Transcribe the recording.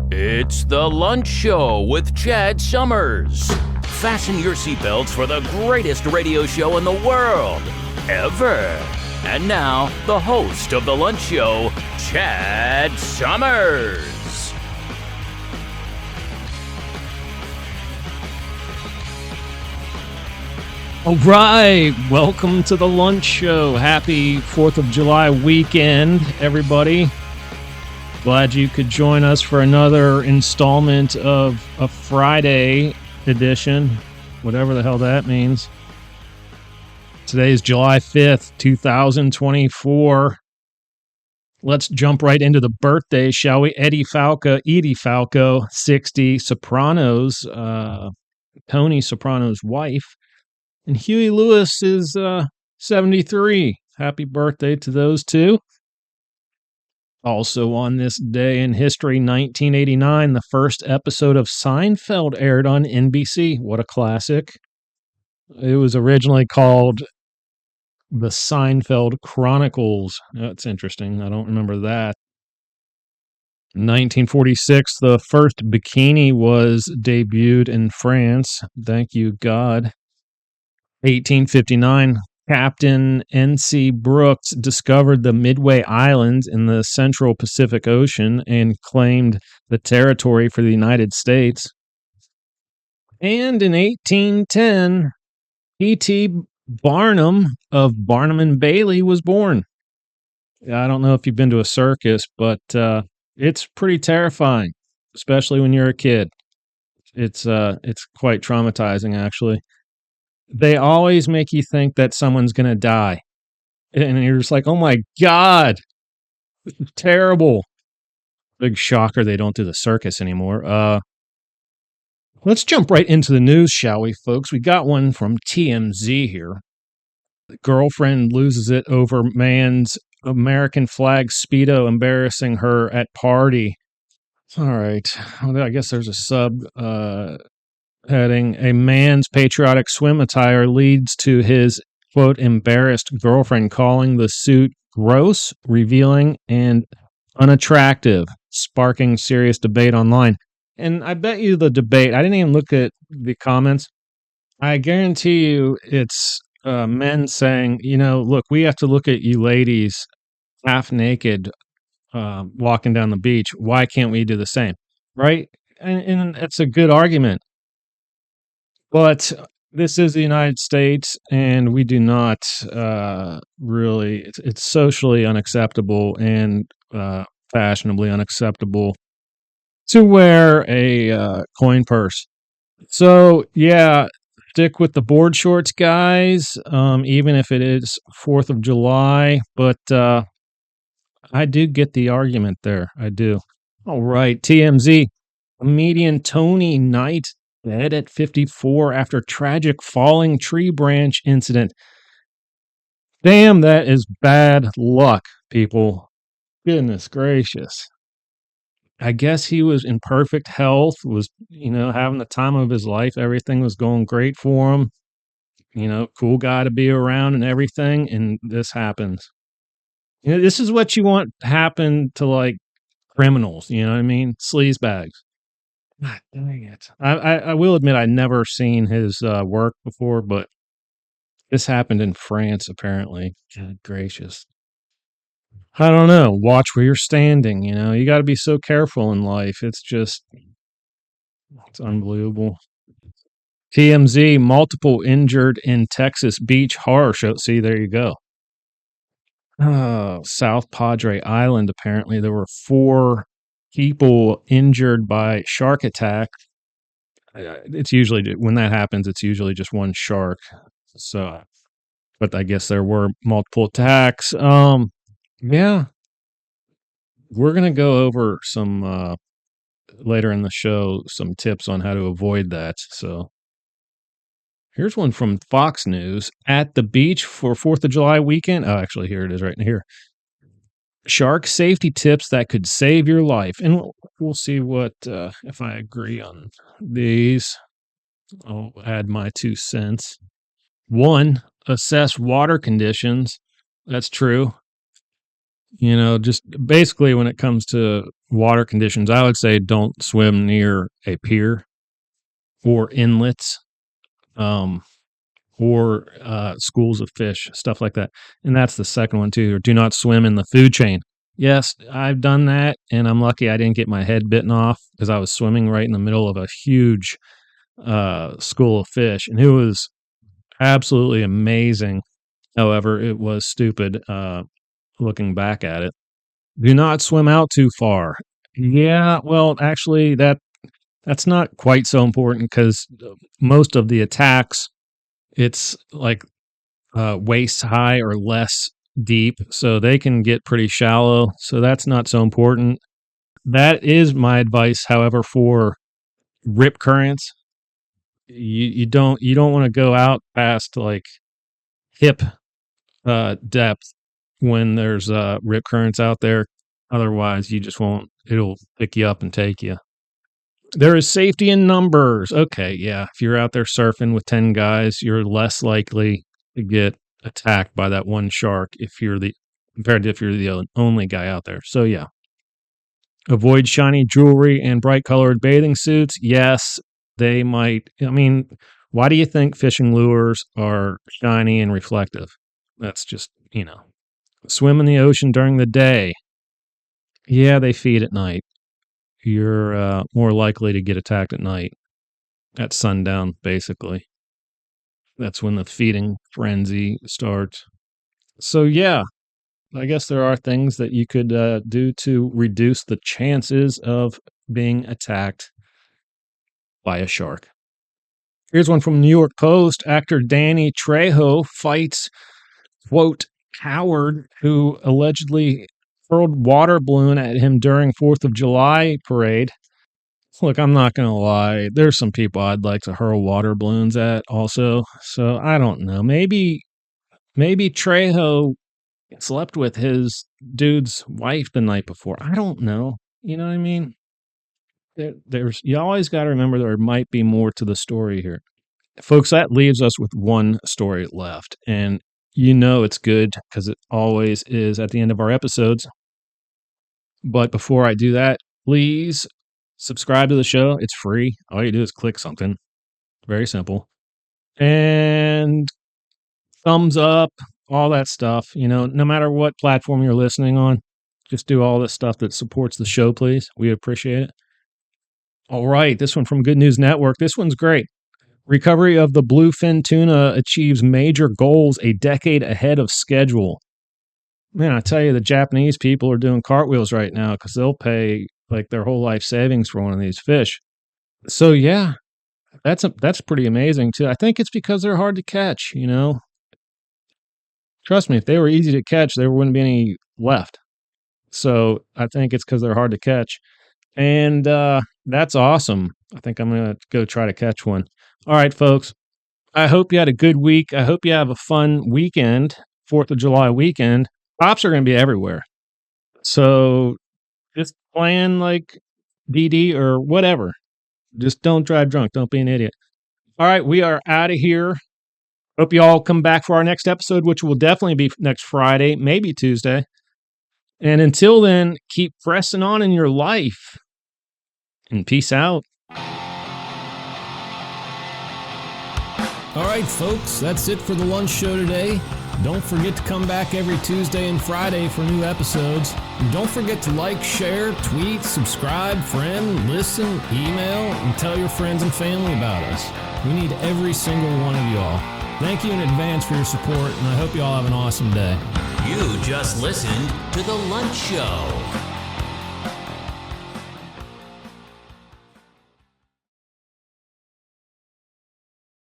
It's the Lunch Show with Chad Summers. Fasten your seatbelts for the greatest radio show in the world, ever. And now, the host of the Lunch Show, Chad Summers. All right, welcome to the Lunch Show. Happy 4th of July weekend, everybody. Glad you could join us for another installment of a Friday edition, whatever the hell that means. Today is July 5th, 2024. Let's jump right into the birthday, shall we? Edie Falco, 60, Sopranos, Tony Soprano's wife. And Huey Lewis is 73. Happy birthday to those two. Also on this day in history, 1989, the first episode of Seinfeld aired on NBC. What a classic. It was originally called The Seinfeld Chronicles. That's interesting. I don't remember that. 1946, the first bikini was debuted in France. Thank you, God. 1859, Captain N.C. Brooks discovered the Midway Islands in the central Pacific Ocean and claimed the territory for the United States. And in 1810, P.T. Barnum of Barnum and Bailey was born. I don't know if you've been to a circus, but it's pretty terrifying, especially when you're a kid. It's quite traumatizing, actually. They always make you think that someone's going to die. And you're just like, oh my God, this is terrible. Big shocker they don't do the circus anymore. Let's jump right into the news, shall we, folks? We got one from TMZ here. The girlfriend loses it over man's American flag Speedo embarrassing her at party. All right. Well, I guess there's a sub heading, a man's patriotic swim attire leads to his, quote, embarrassed girlfriend calling the suit gross, revealing, and unattractive, sparking serious debate online. And I bet you the debate, I didn't even look at the comments. I guarantee you it's men saying, look, we have to look at you ladies half naked walking down the beach. Why can't we do the same? Right? And it's a good argument. But this is the United States, and we do not really, it's socially unacceptable and fashionably unacceptable to wear a coin purse. So, yeah, stick with the board shorts, guys, even if it is 4th of July. But I do get the argument there. I do. All right, TMZ. Comedian Tony Knight dead at 54 after tragic falling tree branch incident. Damn, that is bad luck, people. Goodness gracious. I guess he was in perfect health, was, having the time of his life. Everything was going great for him. Cool guy to be around and everything. And this happens. This is what you want to happen to, like, criminals. You know what I mean? Sleazebags. God dang it. I will admit I'd never seen his work before, but this happened in France, apparently. God gracious. I don't know. Watch where you're standing, You got to be so careful in life. It's unbelievable. TMZ, multiple injured in Texas beach horror show. See, there you go. Oh, South Padre Island, apparently. There were 4 people injured by shark attack. It's usually, when that happens, it's usually just one shark. So, but I guess there were multiple attacks. Yeah, we're going to go over some, later in the show, some tips on how to avoid that. So here's one from Fox News. At the beach for 4th of July weekend. Oh, actually, here it is right here. Shark safety tips that could save your life. And we'll see what, if I agree on these. I'll add my 2 cents. 1, assess water conditions. That's true. Just basically when it comes to water conditions, I would say don't swim near a pier or inlets, or schools of fish, stuff like that. And that's the second one too. Or do not swim in the food chain. Yes, I've done that, and I'm lucky I didn't get my head bitten off because I was swimming right in the middle of a huge school of fish, and it was absolutely amazing. However, it was stupid looking back at it. Do not swim out too far. Yeah, well, actually, that's not quite so important because most of the attacks, it's like waist high or less deep, so they can get pretty shallow. So that's not so important. That is my advice. However, for rip currents, you don't want to go out past like hip depth when there's rip currents out there. Otherwise, you just won't. It'll pick you up and take you. There is safety in numbers. Okay, yeah. If you're out there surfing with 10 guys, you're less likely to get attacked by that one shark compared to if you're the only guy out there. So yeah. Avoid shiny jewelry and bright colored bathing suits. Yes, they might. I mean, why do you think fishing lures are shiny and reflective? That's just, swim in the ocean during the day. Yeah, they feed at night. You're more likely to get attacked at night, at sundown, basically. That's when the feeding frenzy starts. So, yeah, I guess there are things that you could do to reduce the chances of being attacked by a shark. Here's one from New York Post. Actor Danny Trejo fights, quote, coward who allegedly hurled water balloon at him during 4th of July parade. Look, I'm not going to lie. There's some people I'd like to hurl water balloons at also. So I don't know. Maybe Trejo slept with his dude's wife the night before. I don't know. You know what I mean? You always got to remember there might be more to the story here. Folks, that leaves us with one story left. And it's good because it always is at the end of our episodes. But before I do that, please subscribe to the show. It's free. All you do is click something. Very simple. And thumbs up, all that stuff. No matter what platform you're listening on, just do all this stuff that supports the show, please. We appreciate it. All right. This one from Good News Network. This one's great. Recovery of the bluefin tuna achieves major goals a decade ahead of schedule. Man, I tell you, the Japanese people are doing cartwheels right now because they'll pay like their whole life savings for one of these fish. So yeah, that's pretty amazing too. I think it's because they're hard to catch. Trust me, if they were easy to catch, there wouldn't be any left. So I think it's because they're hard to catch, and that's awesome. I think I'm gonna go try to catch one. All right, folks. I hope you had a good week. I hope you have a fun weekend, 4th of July weekend. Cops are going to be everywhere. So just plan like DD or whatever. Just don't drive drunk. Don't be an idiot. All right, we are out of here. Hope you all come back for our next episode, which will definitely be next Friday, maybe Tuesday. And until then, keep pressing on in your life. And peace out. All right, folks, that's it for the lunch show today. Don't forget to come back every Tuesday and Friday for new episodes. And don't forget to like, share, tweet, subscribe, friend, listen, email, and tell your friends and family about us. We need every single one of y'all. Thank you in advance for your support, and I hope you all have an awesome day. You just listened to The Lunch Show.